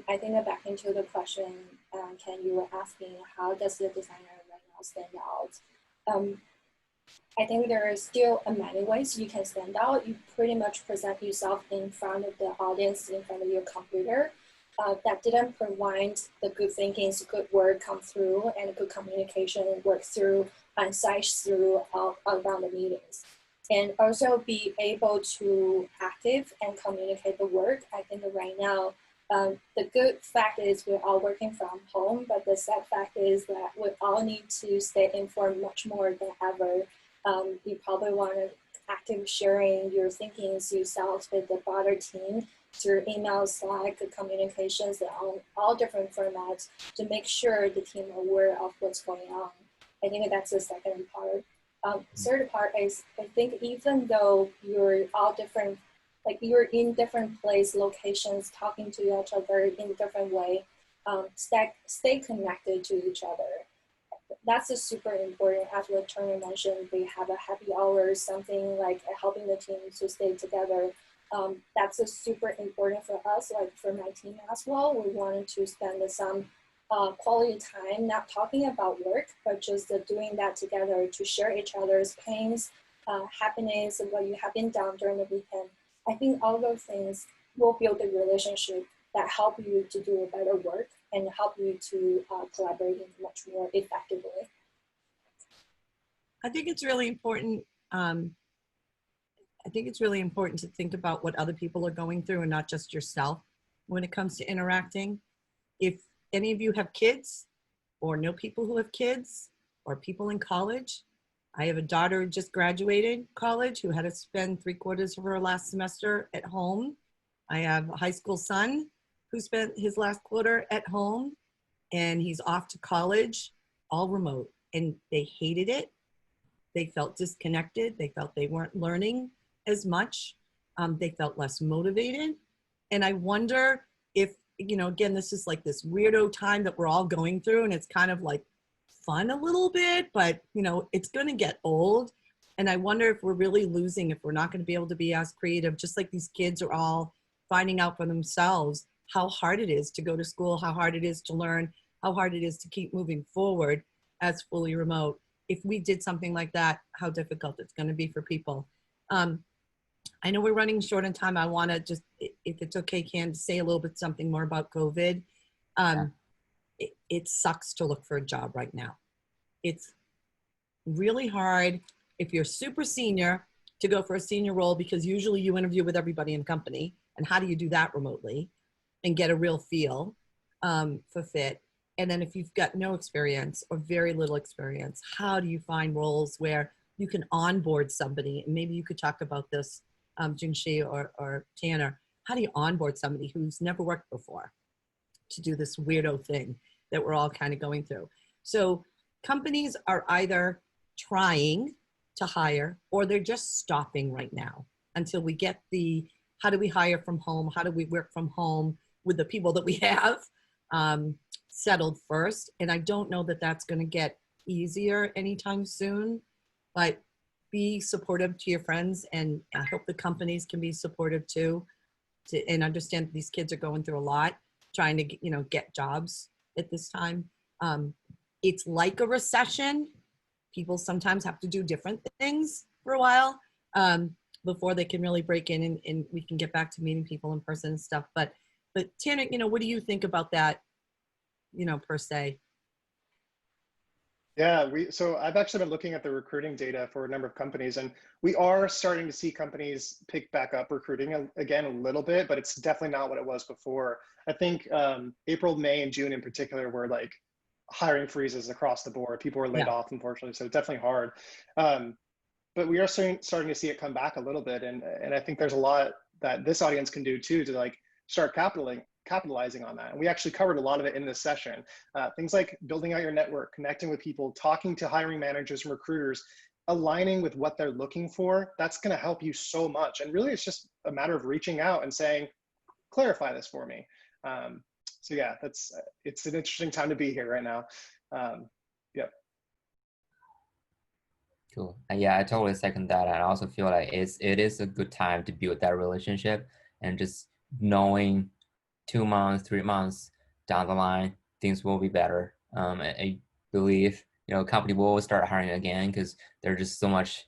[SPEAKER 4] I think back into the question, Ken, you were asking, how does the designer right now stand out? I think there are still many ways you can stand out. You pretty much present yourself in front of the audience, in front of your computer. That didn't provide the good thinking, good work come through, and good communication work through and size through around the meetings. And also be able to active and communicate the work. I think that right now, the good fact is we're all working from home, but the sad fact is that we all need to stay informed much more than ever. You probably want to active sharing your thinkings yourself with the broader team through emails, Slack, communications, on all different formats to make sure the team are aware of what's going on. I think that's the second part. Third part is, I think even though you're all different, like you're in different place, locations, talking to each other in a different way, stay connected to each other. That's a super important. As what Turner mentioned, they have a happy hour, something like helping the team to stay together. That's a super important for us, like for my team as well. We wanted to spend some quality time, not talking about work, but just doing that together to share each other's pains, happiness, and what you have been done during the weekend. I think all those things will build a relationship that help you to do a better work and help you to collaborate much more effectively.
[SPEAKER 2] I think it's really important. I think it's really important to think about what other people are going through and not just yourself when it comes to interacting. if any of you have kids or know people who have kids or people in college, I have a daughter who just graduated college who had to spend 3/4 of her last semester at home. I have a high school son who spent his last quarter at home, and he's off to college, all remote, and they hated it. They felt disconnected. They felt they weren't learning as much. They felt less motivated. And I wonder if, you know, again, this is like this weirdo time that we're all going through, and it's kind of like fun a little bit, but, you know, it's going to get old. And I wonder if we're really losing, if we're not going to be able to be as creative, just like these kids are all finding out for themselves how hard it is to go to school, how hard it is to learn, how hard it is to keep moving forward as fully remote. If we did something like that, how difficult it's going to be for people. I know we're running short on time. I want to just, if it's okay, Can, say a little bit something more about COVID. It sucks to look for a job right now. It's really hard if you're super senior to go for a senior role, because usually you interview with everybody in the company. And how do you do that remotely and get a real feel for fit? And then if you've got no experience or very little experience, how do you find roles where you can onboard somebody? And maybe you could talk about this, Jingxi or Tanner. How do you onboard somebody who's never worked before to do this weirdo thing that we're all kind of going through? So companies are either trying to hire or they're just stopping right now until we get the, how do we hire from home? How do we work from home with the people that we have settled first? And I don't know that that's going to get easier anytime soon, but be supportive to your friends, and I hope the companies can be supportive too, and understand that these kids are going through a lot, trying to, you know, get jobs at this time. It's like a recession. People sometimes have to do different things for a while before they can really break in, and we can get back to meeting people in person and stuff. But Tanner, you know, what do you think about that, you know, per se?
[SPEAKER 3] Yeah, so I've actually been looking at the recruiting data for a number of companies, and we are starting to see companies pick back up recruiting again a little bit, but it's definitely not what it was before. I think April, May, and June in particular were like hiring freezes across the board. People were laid off, unfortunately, so it's definitely hard. But we are starting to see it come back a little bit, and I think there's a lot that this audience can do too to like start capitalizing on that. And we actually covered a lot of it in this session. Things like building out your network, connecting with people, talking to hiring managers and recruiters, aligning with what they're looking for. That's going to help you so much. And really, it's just a matter of reaching out and saying, clarify this for me. So yeah, it's an interesting time to be here right now. Yep.
[SPEAKER 1] Cool. And yeah, I totally second that. And I also feel like it is a good time to build that relationship, and just knowing 2 months, 3 months down the line, things will be better. I believe, you know, company will start hiring again because there's just so much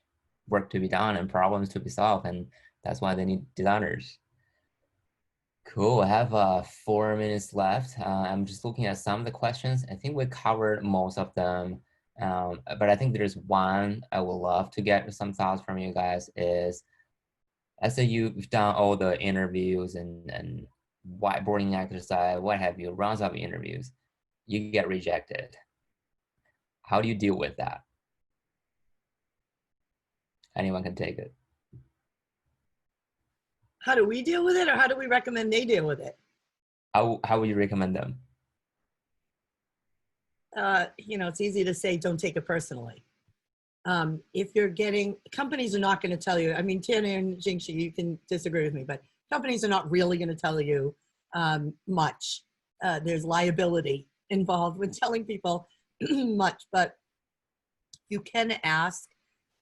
[SPEAKER 1] work to be done and problems to be solved, and that's why they need designers. Cool. I have 4 minutes left. I'm just looking at some of the questions. I think we covered most of them, but I think there's one I would love to get some thoughts from you guys. Is, let's say you've done all the interviews and whiteboarding exercise, what have you, rounds of interviews, you get rejected. How do you deal with that? Anyone can take it.
[SPEAKER 2] How do we deal with it, or how do we recommend they deal with it?
[SPEAKER 1] How would you recommend them?
[SPEAKER 2] You know, it's easy to say, don't take it personally. If you're getting, companies are not going to tell you, I mean, Tanner and Jingxi, you can disagree with me, but companies are not really going to tell you much. There's liability involved with telling people much, but you can ask,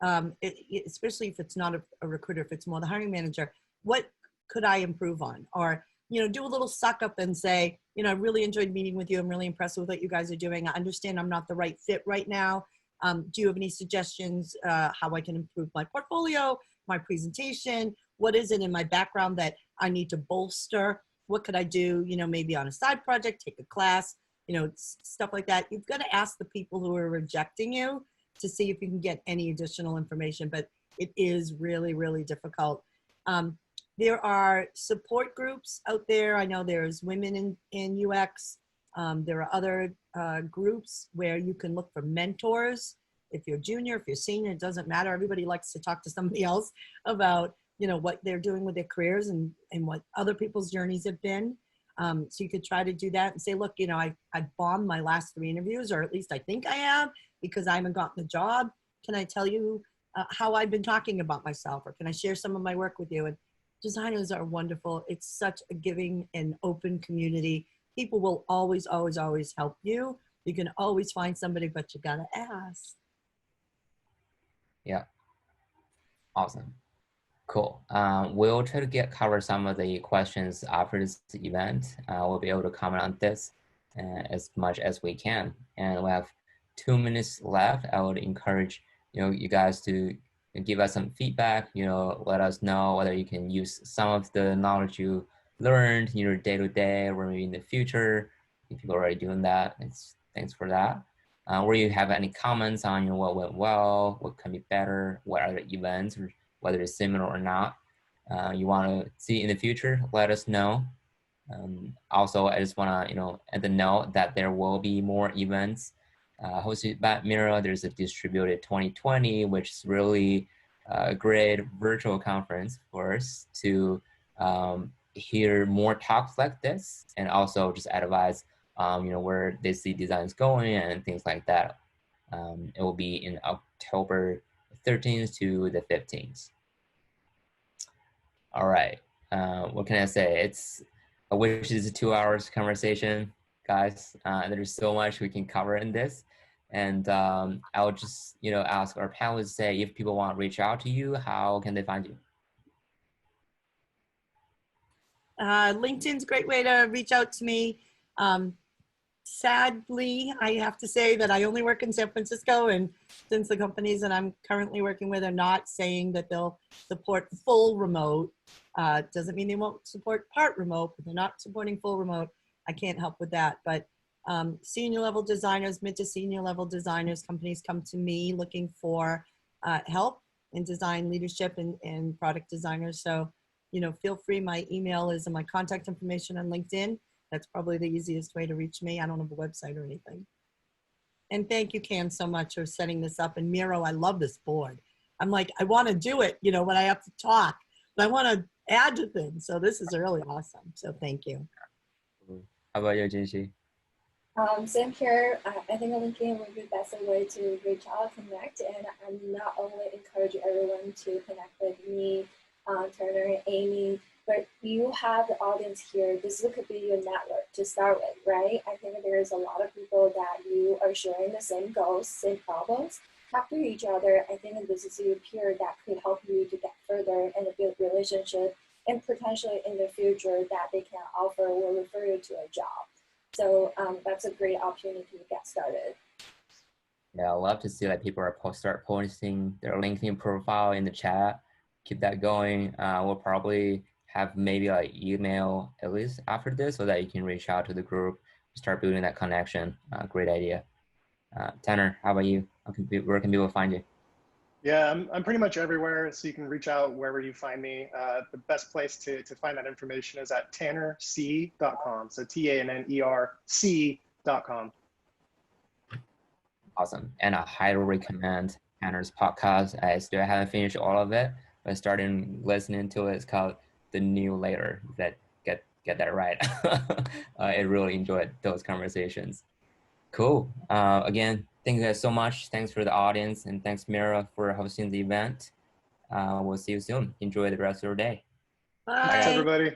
[SPEAKER 2] especially if it's not a recruiter, if it's more the hiring manager, what could I improve on? Or, you know, do a little suck up and say, you know, I really enjoyed meeting with you. I'm really impressed with what you guys are doing. I understand I'm not the right fit right now. Do you have any suggestions how I can improve my portfolio, my presentation? What is it in my background that I need to bolster? What could I do, you know, maybe on a side project, take a class, you know, stuff like that. You've got to ask the people who are rejecting you to see if you can get any additional information, but it is really, really difficult. There are support groups out there. I know there's Women in UX There are other groups where you can look for mentors. If you're junior, if you're senior, it doesn't matter. Everybody likes to talk to somebody else about, you know, what they're doing with their careers and what other people's journeys have been. So you could try to do that and say, look, you know, I bombed my last 3 interviews, or at least I think I have, because I haven't gotten the job. Can I tell you how I've been talking about myself, or can I share some of my work with you? And designers are wonderful. It's such a giving and open community. People will always, always, always help you. You can always find somebody, but you gotta ask.
[SPEAKER 1] Yeah, awesome. Cool. We'll try to cover some of the questions after this event. We'll be able to comment on this as much as we can. And we have 2 minutes left. I would encourage, you know, you guys to give us some feedback. You know, let us know whether you can use some of the knowledge you learned in your day-to-day or maybe in the future. If you're already doing that, thanks for that. Where you have any comments on, you know, what went well, what can be better, what are the events, or whether it's similar or not, you want to see in the future, let us know. Also, I just want to, you know, add the note that there will be more events hosted by Miro. There's a distributed 2020, which is really a great virtual conference for us to hear more talks like this, and also just advise, you know, where they see designs going and things like that. It will be in October 13th to the 15th. All right. What can I say? I wish it's a 2 hours conversation, guys. There's so much we can cover in this. And I'll just, you know, ask our panelists, say, if people want to reach out to you, how can they find you?
[SPEAKER 2] LinkedIn's a great way to reach out to me. Sadly, I have to say that I only work in San Francisco, and since the companies that I'm currently working with are not saying that they'll support full remote, doesn't mean they won't support part remote, but they're not supporting full remote. I can't help with that. But senior level designers, mid to senior level designers, companies come to me looking for help in design leadership and product designers. So, you know, feel free. My email is in my contact information on LinkedIn. That's probably the easiest way to reach me. I don't have a website or anything. And thank you, Can, so much for setting this up. And Miro, I love this board. I'm like, I want to do it, you know, when I have to talk, but I want to add to things. So this is really awesome. So thank you.
[SPEAKER 1] How about you, Jingxi?
[SPEAKER 4] Same here. I think LinkedIn would be the best way to reach out, connect, and I'm not only encourage everyone to connect with me, Turner and Amy, but you have the audience here. This could be your network to start with, right? I think there's a lot of people that you are sharing the same goals, same problems. Talk to each other. I think this is your peer that could help you to get further and build relationship, and potentially in the future that they can offer or refer you to a job. So that's a great opportunity to get started.
[SPEAKER 1] Yeah, I love to see that people start posting their LinkedIn profile in the chat. Keep that going. We'll probably have maybe like email at least after this, so that you can reach out to the group, start building that connection. Great idea. Tanner, how about you? Where can people find you?
[SPEAKER 3] Yeah, I'm pretty much everywhere, so you can reach out wherever you find me. The best place to find that information is at tannerc.com. So TANNERC.com.
[SPEAKER 1] Awesome. And I highly recommend Tanner's podcast. I still haven't finished all of it, but starting listening to it. It's called The New Later. Get that right. I really enjoyed those conversations. Cool. Again, thank you guys so much. Thanks for the audience, and thanks Mira for hosting the event. We'll see you soon. Enjoy the rest of your day.
[SPEAKER 2] Bye.
[SPEAKER 3] Thanks, everybody.